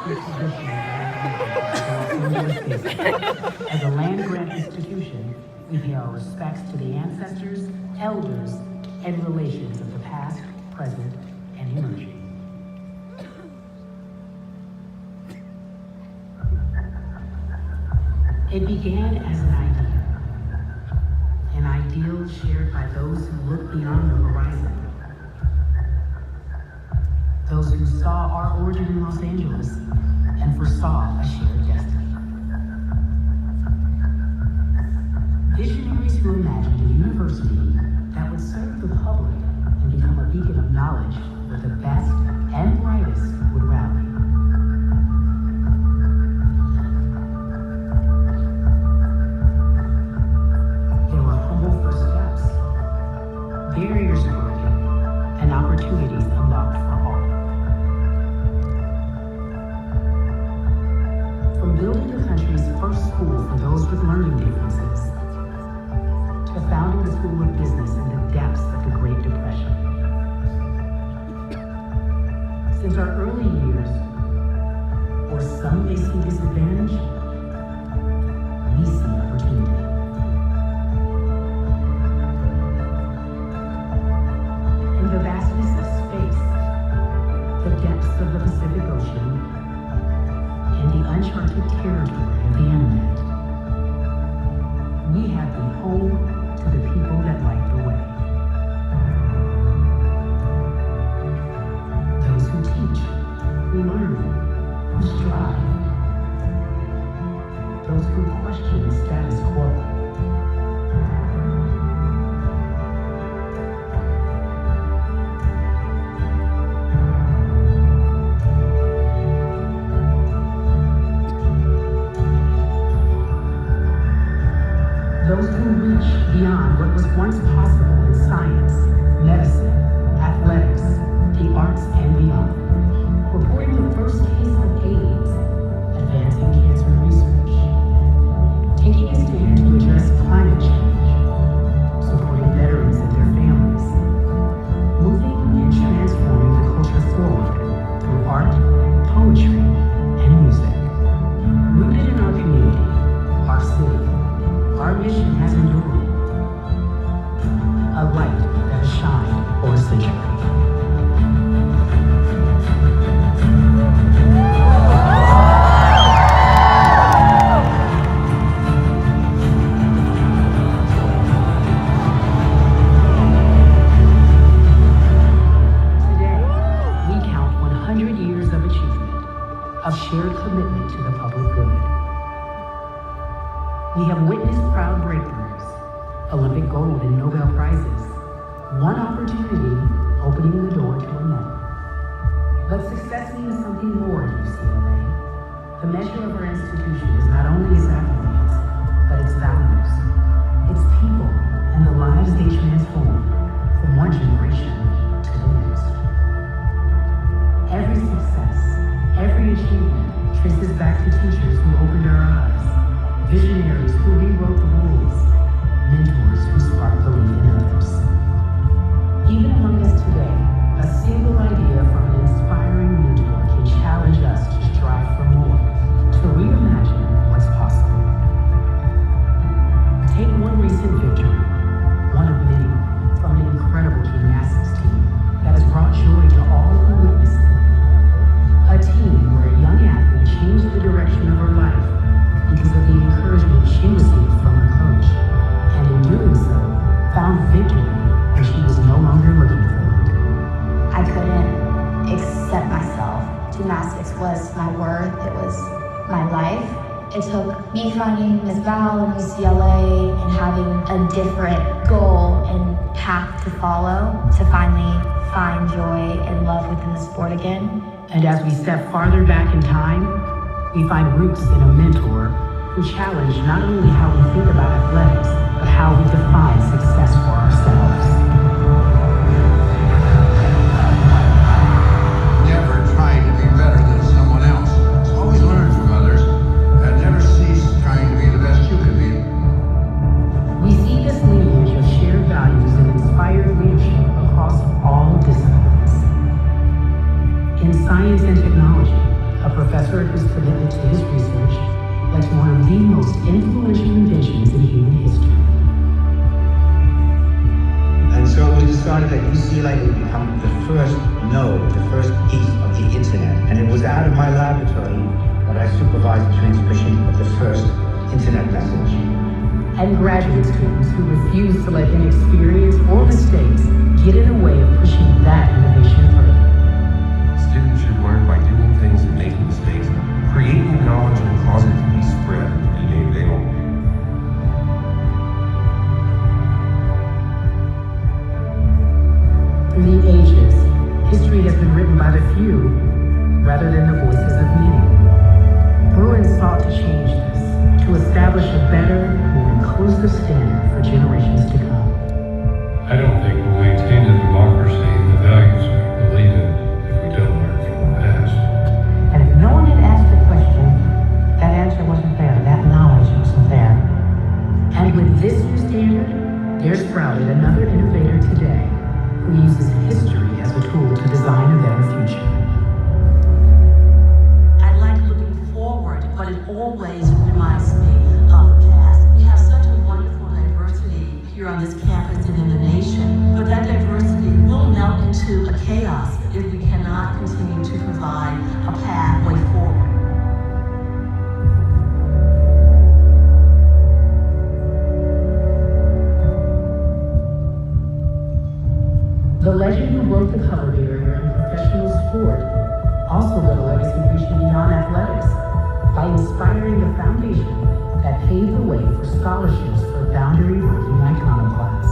As a land-grant institution, we pay our respects to the ancestors, elders, and relations of the past, present, and emerging. It began as an ideal shared by those who look beyond the horizon, those who saw our origin in Los Angeles and foresaw a shared destiny. Visionaries who imagined a university that would serve the public and become a beacon of knowledge where the best and brightest would rally. There were humble first steps, barriers broken, and opportunities unlocked for all. From building the country's first school for those with learning differences, to founding the School of Business in the depths of the Great Depression. Since our early years, or some may see disadvantage, we see opportunity. In the vastness of space, the depths of the Pacific Ocean, and the uncharted territory of the internet, we have been home to the people that light the way. Those who teach, who learn, who strive. Those who question the status quo. Those who reach beyond what was once possible in science, medicine, athletics, the arts, and beyond. Reporting the first case of AIDS, advancing cancer research, taking a stand to address climate change, supporting veterans and their families, moving and transforming the culture forward through art, poetry, and music. Rooted in our community, our city, our mission has endured, a light that has shined for a century. Today, we count 100 years of achievement, of shared commitment to the public good. We have witnessed proud breakthroughs, Olympic gold and Nobel Prizes, one opportunity opening the door to another. But success means something more at UCLA. The measure of our institution is not only its accolades, but its values, its people, and the lives they transform from one generation to the next. Every success, every achievement traces back to teachers who opened our eyes, visionaries who rewrote the rules, mentors who spark belief in others. Even among us today, a single idea from an inspiring mentor can challenge us to strive for more, to reimagine what's possible. Take one recent victory, one of many, from an incredible gymnastics team that has brought joy to all who witness it. A team where a young athlete changed the direction of her life because of the encouragement she received from her coach, and in doing so, found victory where she was no longer looking for it. I couldn't accept myself. Gymnastics was my worth, it was my life. It took me finding Miss Val in UCLA and having a different goal and path to follow to finally find joy and love within the sport again. And as we step farther back in time, we find roots in a mentor who challenged not only how we think about athletics, but how we define success for ourselves. Never trying to be better than someone else. Always learn from others and never cease trying to be the best you can be. We see this lineage of shared values and inspired leadership across all disciplines. In science and technology, a professor whose commitment to his research led to one of the most influential inventions in human history. And so we decided that UCLA would become the first node, the first piece of the internet. And it was out of my laboratory that I supervised the transmission of the first internet message. And graduate students who refused to let inexperience or mistakes get in the way of pushing that innovation further. Students should learn by doing things and making mistakes, create new knowledge and cause it to be spread and be made available. Through the ages, history has been written by the few rather than the voices of many. Bruin sought to change this, to establish a better, more inclusive standard for generations to come. I don't think we'll maintain a democracy and the values we believe in if we don't learn from the past. And if no one had asked the question, that answer wasn't there, that knowledge wasn't there. And with this new standard, there sprouted another innovator today who uses history as a tool to design a better future. I like looking forward, but it always reminds me of the past. We have such a wonderful diversity here on this campus and in the nation, but that diversity will melt into a chaos if we cannot continue to provide a pathway forward. The legend who broke the color barrier in professional sport also built a legacy reaching beyond athletics by inspiring the foundation that paved the way for scholarships for boundary breaking iconoclasts.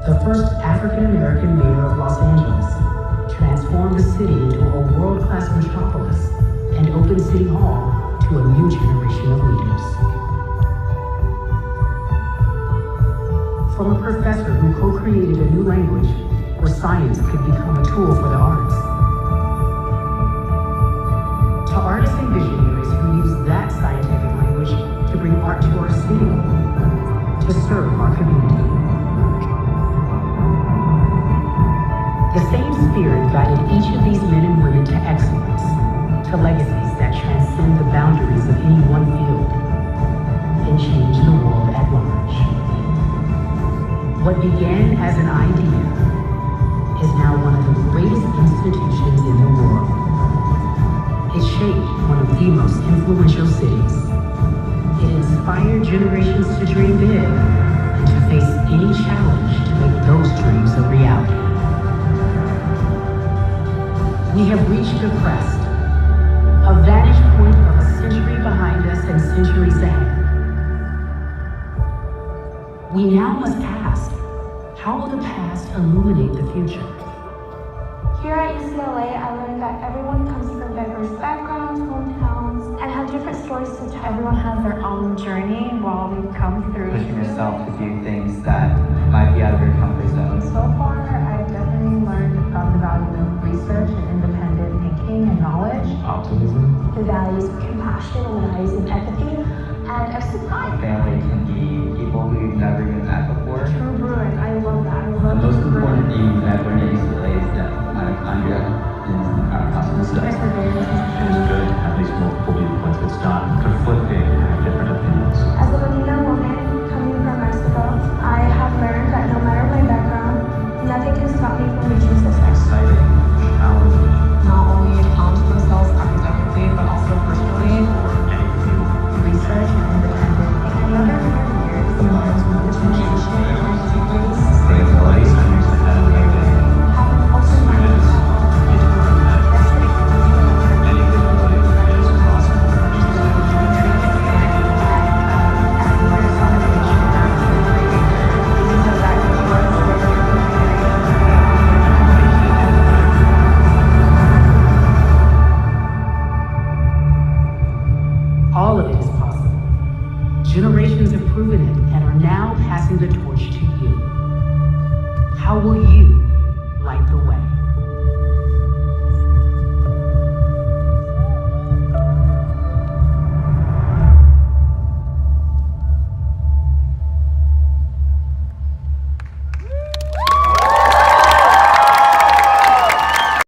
The first African-American mayor of Los Angeles transformed the city into a world-class metropolis and opened City Hall to a new generation of leaders. From a professor who co-created a new language where science could become a tool for the arts, to artists and visionaries who use that scientific language to bring art to our city, to serve our community. The same spirit guided each of these men and women to excellence, to legacies that transcend the boundaries of any one field and change the world at large. What began as an idea is now one of the greatest institutions in the world. It shaped one of the most influential cities. It inspired generations to dream big and to face any challenge to make those dreams a reality. We have reached a crest, a vantage point of a century behind us and centuries ahead. We now must ask, how will the past illuminate the future? Here at UCLA, I learned that everyone comes from diverse backgrounds, hometowns, and have different stories to tell. Everyone has their own journey while we come through. Pushing yourself to do things that might be out of your comfort zone. So far, I've definitely learned about the value of research and independent thinking and knowledge. Optimism. The values of compassion and the values of empathy and of supply. Family can be people who you've never even met before. True Bruin, I love that. I love The most True important Bruin. thing that we're at UCLA is that mitochondria is our possible You guys stuff. are very It's good to have these multiple viewpoints. It's not conflicting and have different opinions. As a Latina woman coming from Mexico, I have learned that no matter my background, nothing can stop me from reaching success. Exciting, challenging, Not only challenge themselves academically, but also personally. any field. Research and independent thinking. Another 100 years. The minds of the teachers. Creativity. Creativity centers ahead of their day. Have an open mind. Any capability is possible. All of it is possible. Generations have proven it and are now passing the torch to you. How will you